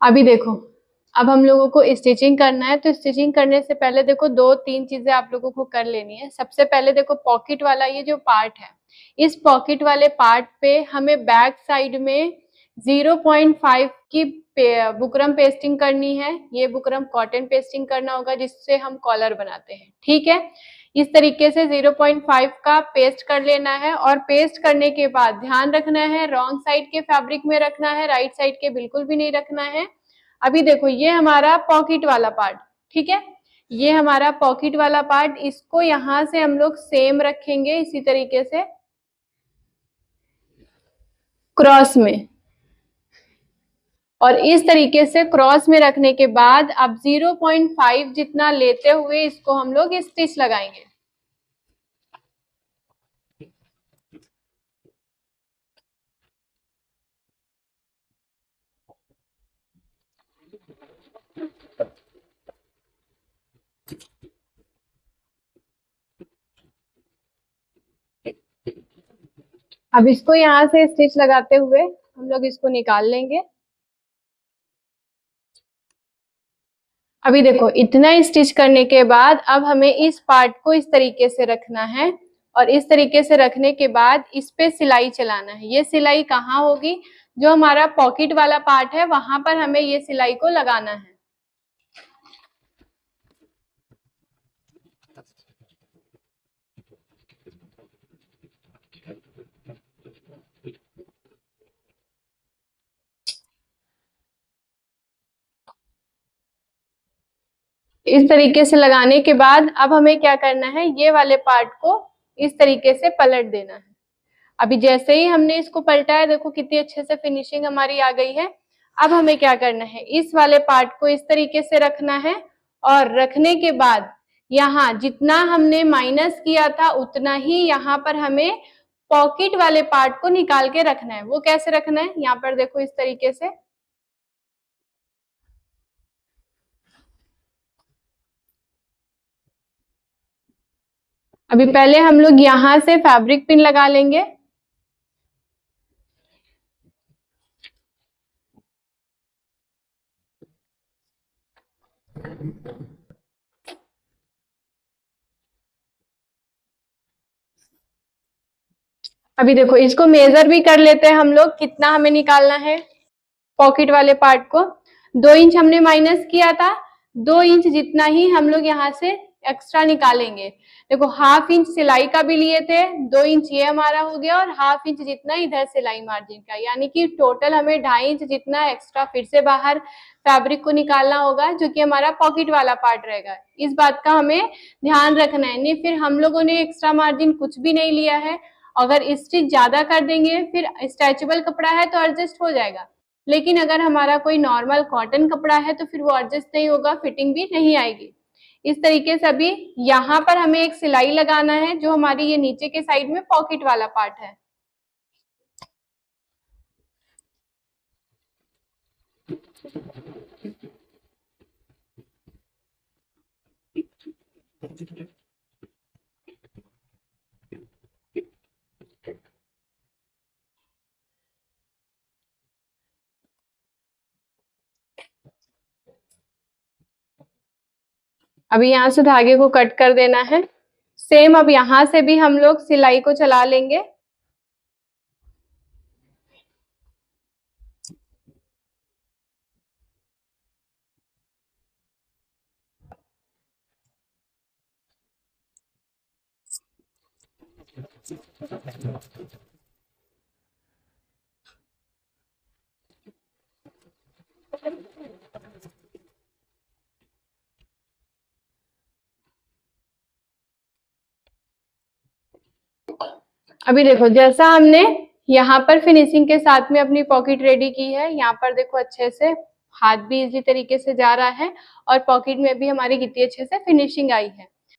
अभी देखो, अब हम लोगों को स्टिचिंग करना है, तो स्टिचिंग करने से पहले देखो 2-3 चीजें आप लोगों को कर लेनी है। सबसे पहले देखो पॉकेट वाला ये जो पार्ट है, इस पॉकेट वाले पार्ट पे हमें बैक साइड में 0.5 की बुकरम पेस्टिंग करनी है। ये बुकरम कॉटन पेस्टिंग करना होगा जिससे हम कॉलर बनाते हैं, ठीक है। इस तरीके से 0.5 का पेस्ट कर लेना है, और पेस्ट करने के बाद ध्यान रखना है रॉन्ग साइड के फैब्रिक में रखना है, राइट साइड के बिल्कुल भी नहीं रखना है। अभी देखो ये हमारा पॉकेट वाला पार्ट, ठीक है, ये हमारा पॉकेट वाला पार्ट, इसको यहां से हम लोग सेम रखेंगे इसी तरीके से क्रॉस में, और इस तरीके से क्रॉस में रखने के बाद अब 0.5 जितना लेते हुए इसको हम लोग स्टिच लगाएंगे। अब इसको यहाँ से स्टिच लगाते हुए हम लोग इसको निकाल लेंगे। अभी देखो इतना स्टिच करने के बाद अब हमें इस पार्ट को इस तरीके से रखना है, और इस तरीके से रखने के बाद इस पे सिलाई चलाना है। ये सिलाई कहाँ होगी, जो हमारा पॉकेट वाला पार्ट है वहां पर हमें ये सिलाई को लगाना है। इस तरीके से लगाने के बाद अब हमें क्या करना है, ये वाले पार्ट को इस तरीके से पलट देना है। अभी जैसे ही हमने इसको पलटा है, देखो कितनी अच्छे से फिनिशिंग हमारी आ गई है। अब हमें क्या करना है, इस वाले पार्ट को इस तरीके से रखना है, और रखने के बाद यहाँ जितना हमने माइनस किया था उतना ही यहाँ पर हमें पॉकेट वाले पार्ट को निकाल के रखना है। वो कैसे रखना है, यहाँ पर देखो इस तरीके से, अभी पहले हम लोग यहाँ से फैब्रिक पिन लगा लेंगे। अभी देखो इसको मेजर भी कर लेते हैं हम लोग, कितना हमें निकालना है पॉकेट वाले पार्ट को। 2 इंच हमने माइनस किया था, 2 इंच जितना ही हम लोग यहाँ से एक्स्ट्रा निकालेंगे। देखो हाफ इंच सिलाई का भी लिए थे, 2 इंच ये हमारा हो गया, और हाफ इंच जितना इधर सिलाई मार्जिन का, यानी कि टोटल हमें 2.5 इंच जितना एक्स्ट्रा फिर से बाहर फैब्रिक को निकालना होगा, जो कि हमारा पॉकेट वाला पार्ट रहेगा। इस बात का हमें ध्यान रखना है, नहीं फिर हम लोगों ने एक्स्ट्रा मार्जिन कुछ भी नहीं लिया है। अगर स्टिच ज्यादा कर देंगे, फिर स्ट्रेचेबल कपड़ा है तो एडजस्ट हो जाएगा, लेकिन अगर हमारा कोई नॉर्मल कॉटन कपड़ा है तो फिर वो एडजस्ट नहीं होगा, फिटिंग भी नहीं आएगी। इस तरीके से अभी यहाँ पर हमें एक सिलाई लगाना है, जो हमारी ये नीचे के साइड में पॉकेट वाला पार्ट है। अभी यहाँ से धागे को कट कर देना है। सेम अब यहाँ से भी हम लोग सिलाई को चला लेंगे। अभी देखो जैसा हमने यहाँ पर फिनिशिंग के साथ में अपनी पॉकेट रेडी की है, यहाँ पर देखो अच्छे से हाथ भी इसी तरीके से जा रहा है, और पॉकेट में भी हमारी कितनी अच्छे से फिनिशिंग आई है।